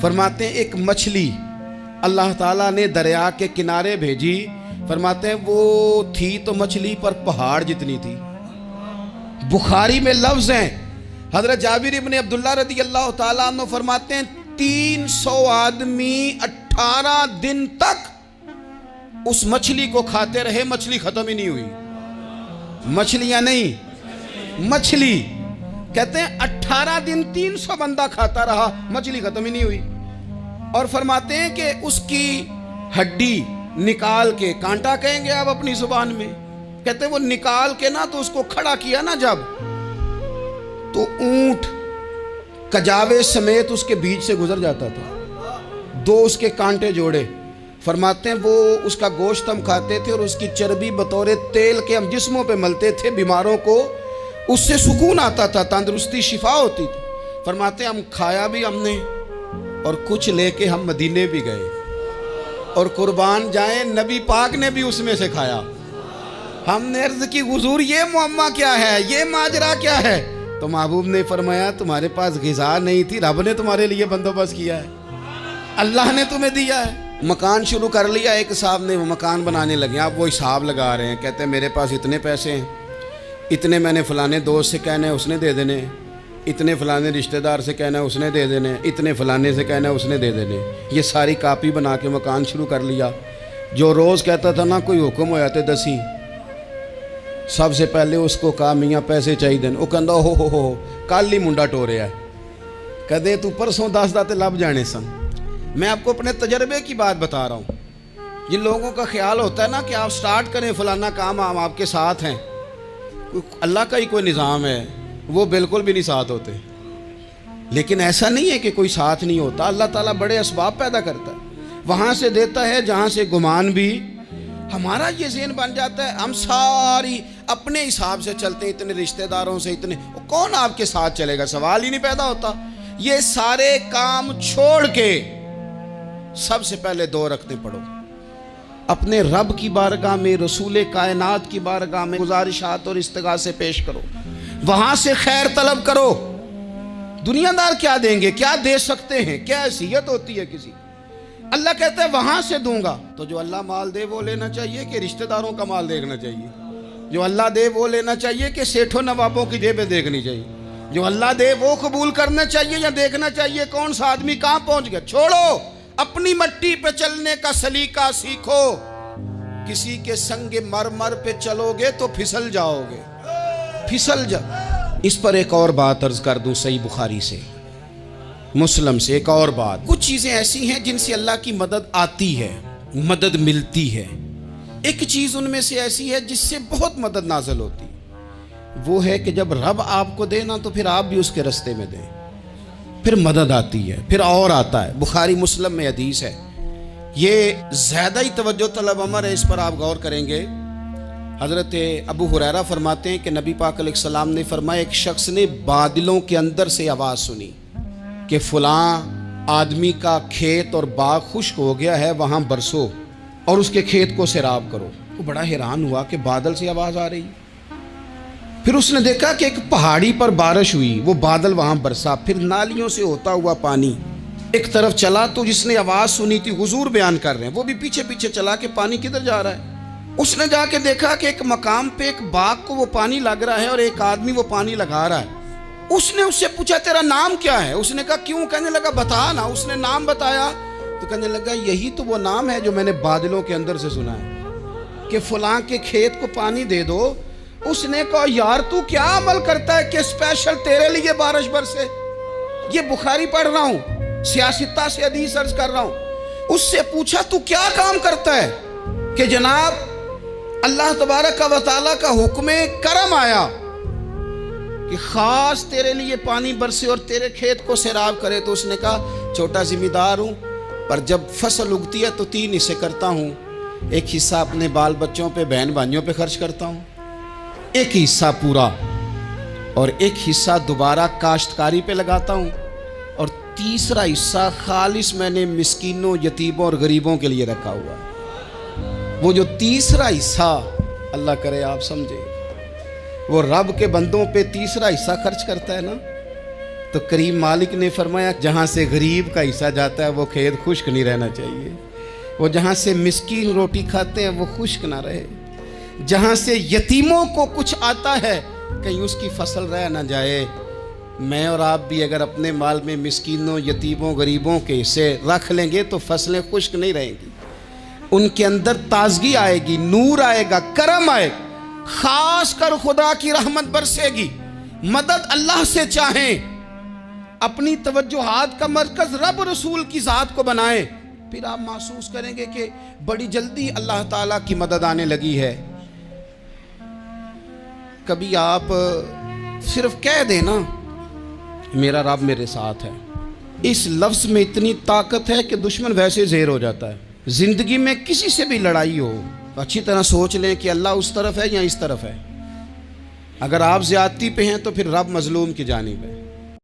فرماتے ہیں ایک مچھلی اللہ تعالیٰ نے دریا کے کنارے بھیجی. فرماتے ہیں وہ تھی تو مچھلی پر پہاڑ جتنی تھی. بخاری میں لفظ ہیں, حضرت جابر ابن عبداللہ رضی اللہ تعالیٰ عنہ فرماتے ہیں 300 آدمی 18 دن تک اس مچھلی کو کھاتے رہے, مچھلی ختم ہی نہیں ہوئی. مچھلیاں نہیں, مچھلی. کہتے ہیں 18 دن 300 بندہ کھاتا رہا, مچھلی ختم ہی نہیں ہوئی. اور فرماتے ہیں کہ اس کی ہڈی نکال کے, کانٹا کہیں گے آپ اپنی زبان میں, کہتے ہیں وہ نکال کے نا تو اس کو کھڑا کیا نا جب, تو اونٹ کجاوے سمیت اس کے بیچ سے گزر جاتا تھا. 2 اس کے کانٹے جوڑے. فرماتے ہیں وہ اس کا گوشت ہم کھاتے تھے اور اس کی چربی بطور تیل کے ہم جسموں پہ ملتے تھے. بیماروں کو اس سے سکون آتا تھا, تندرستی شفا ہوتی تھی. فرماتے ہیں ہم کھایا بھی ہم نے, اور کچھ لے کے ہم مدینے بھی گئے, اور قربان جائیں نبی پاک نے بھی اس میں سے کھایا. ہم نے عرض کی حضور یہ معمہ کیا ہے, یہ ماجرا کیا ہے؟ تو محبوب نے فرمایا تمہارے پاس غذا نہیں تھی, رب نے تمہارے لیے بندوبست کیا ہے, اللہ نے تمہیں دیا ہے. مکان شروع کر لیا, ایک صاحب نے وہ مکان بنانے لگے. آپ وہ حساب لگا رہے ہیں, کہتے ہیں میرے پاس اتنے پیسے ہیں, اتنے میں نے فلانے دوست سے کہنا ہے اس نے دے دینے, اتنے فلانے رشتہ دار سے کہنا ہے اس نے دے دینے, اتنے فلانے سے کہنا ہے اس نے دے دینے. یہ ساری کاپی بنا کے مکان شروع کر لیا. جو روز کہتا تھا نا کوئی حکم ہو جاتے 10 ہی, سب سے پہلے اس کو کہا میاں پیسے چاہیے دین. وہ کہندا ہو کل ہی منڈا ٹوریا ہے, کہتے تو پرسوں 10 داتے لب جانے سن. میں آپ کو اپنے تجربے کی بات بتا رہا ہوں. جن لوگوں کا خیال ہوتا ہے نا کہ آپ سٹارٹ کریں فلانا کام, ہم آپ کے ساتھ ہیں, اللہ کا ہی کوئی نظام ہے, وہ بالکل بھی نہیں ساتھ ہوتے. لیکن ایسا نہیں ہے کہ کوئی ساتھ نہیں ہوتا. اللہ تعالیٰ بڑے اسباب پیدا کرتا ہے, وہاں سے دیتا ہے جہاں سے گمان بھی. ہمارا یہ ذہن بن جاتا ہے ہم ساری اپنے حساب سے چلتے ہیں, اتنے رشتہ داروں سے اتنے, کون آپ کے ساتھ چلے گا, سوال ہی نہیں پیدا ہوتا. یہ سارے کام چھوڑ کے سب سے پہلے 2 رکعتیں پڑھو, اپنے رب کی بارگاہ میں, رسول کائنات کی بارگاہ میں گزارشات اور استغاثے پیش کرو, وہاں سے خیر طلب کرو. دنیا دار کیا دیں گے, کیا دے سکتے ہیں, کیا حیثیت ہوتی ہے کسی. اللہ کہتا ہے وہاں سے دوں گا. تو جو اللہ مال دے وہ لینا چاہیے کہ رشتہ داروں کا مال دیکھنا چاہیے؟ جو اللہ دے وہ لینا چاہیے کہ سیٹھوں نوابوں کی جیبیں دیکھنی چاہیے؟ جو اللہ دے وہ قبول کرنا چاہیے یا دیکھنا چاہیے کون سا آدمی کہاں پہنچ گیا؟ چھوڑو, اپنی مٹی پہ چلنے کا سلیقہ سیکھو. کسی کے سنگ مرمر پہ چلو گے تو پھسل جاؤ گے, پھسل جاؤ. اس پر ایک اور بات عرض کر دوں, صحیح بخاری سے, مسلم سے ایک اور بات. کچھ چیزیں ایسی ہیں جن سے اللہ کی مدد آتی ہے, مدد ملتی ہے. ایک چیز ان میں سے ایسی ہے جس سے بہت مدد نازل ہوتی, وہ ہے کہ جب رب آپ کو دے نا تو پھر آپ بھی اس کے رستے میں دیں, پھر مدد آتی ہے, پھر اور آتا ہے. بخاری مسلم میں حدیث ہے, یہ زیادہ ہی توجہ طلب امر ہے, اس پر آپ غور کریں گے. حضرت ابو ہریرہ فرماتے ہیں کہ نبی پاک علیہ السلام نے فرمایا ایک شخص نے بادلوں کے اندر سے آواز سنی کہ فلاں آدمی کا کھیت اور باغ خشک ہو گیا ہے, وہاں برسو اور اس کے کھیت کو سیراب کرو. وہ بڑا حیران ہوا کہ بادل سے آواز آ رہی. پھر اس نے دیکھا کہ ایک پہاڑی پر بارش ہوئی, وہ بادل وہاں برسا, پھر نالیوں سے ہوتا ہوا پانی ایک طرف چلا. تو جس نے آواز سنی تھی, حضور بیان کر رہے ہیں, وہ بھی پیچھے پیچھے چلا کہ پانی کدھر جا رہا ہے. اس نے جا کے دیکھا کہ ایک مقام پہ ایک باغ کو وہ پانی لگ رہا ہے اور ایک آدمی وہ پانی لگا رہا ہے. اس نے اس سے پوچھا تیرا نام کیا ہے؟ اس نے کہا کیوں؟ کہنے لگا بتا نا. اس نے نام بتایا تو کہنے لگا یہی تو وہ نام ہے جو میں نے بادلوں کے اندر سے سنا ہے کہ فلاں کے کھیت کو پانی دے دو. اس نے کہا یار تو کیا عمل کرتا ہے کہ اسپیشل تیرے لیے بارش برسے. یہ بخاری پڑھ رہا ہوں, سیاستہ سے حدیث عرض کر رہا ہوں. اس سے پوچھا تو کیا کام کرتا ہے کہ جناب اللہ تبارک و تعالیٰ کا حکم کرم آیا کہ خاص تیرے لیے پانی برسے اور تیرے کھیت کو سیراب کرے. تو اس نے کہا چھوٹا ذمہ دار ہوں, پر جب فصل اگتی ہے تو 3 حصے کرتا ہوں. ایک حصہ اپنے بال بچوں پہ, بہن بھائیوں پہ خرچ کرتا ہوں, ایک حصہ پورا, اور ایک حصہ دوبارہ کاشتکاری پہ لگاتا ہوں, اور تیسرا حصہ خالص میں نے مسکینوں, یتیموں اور غریبوں کے لیے رکھا ہوا ہے. وہ جو تیسرا حصہ, اللہ کرے آپ سمجھے, وہ رب کے بندوں پہ تیسرا حصہ خرچ کرتا ہے نا, تو کریم مالک نے فرمایا جہاں سے غریب کا حصہ جاتا ہے وہ کھیت خشک نہیں رہنا چاہیے، وہ جہاں سے مسکین روٹی کھاتے ہیں وہ خشک نہ رہے، جہاں سے یتیموں کو کچھ آتا ہے کہیں اس کی فصل رہ نہ جائے۔ میں اور آپ بھی اگر اپنے مال میں مسکینوں، یتیموں، غریبوں کے حصے رکھ لیں گے تو فصلیں خشک نہیں رہیں گی، ان کے اندر تازگی آئے گی، نور آئے گا، کرم آئے گا، خاص کر خدا کی رحمت برسے گی۔ مدد اللہ سے چاہیں، اپنی توجہات کا مرکز رب رسول کی ذات کو بنائیں، پھر آپ محسوس کریں گے کہ بڑی جلدی اللہ تعالیٰ کی مدد آنے لگی ہے۔ کبھی آپ صرف کہہ دیں نا میرا رب میرے ساتھ ہے، اس لفظ میں اتنی طاقت ہے کہ دشمن ویسے زہر ہو جاتا ہے۔ زندگی میں کسی سے بھی لڑائی ہو اچھی طرح سوچ لیں کہ اللہ اس طرف ہے یا اس طرف ہے۔ اگر آپ زیادتی پہ ہیں تو پھر رب مظلوم کی جانب ہے۔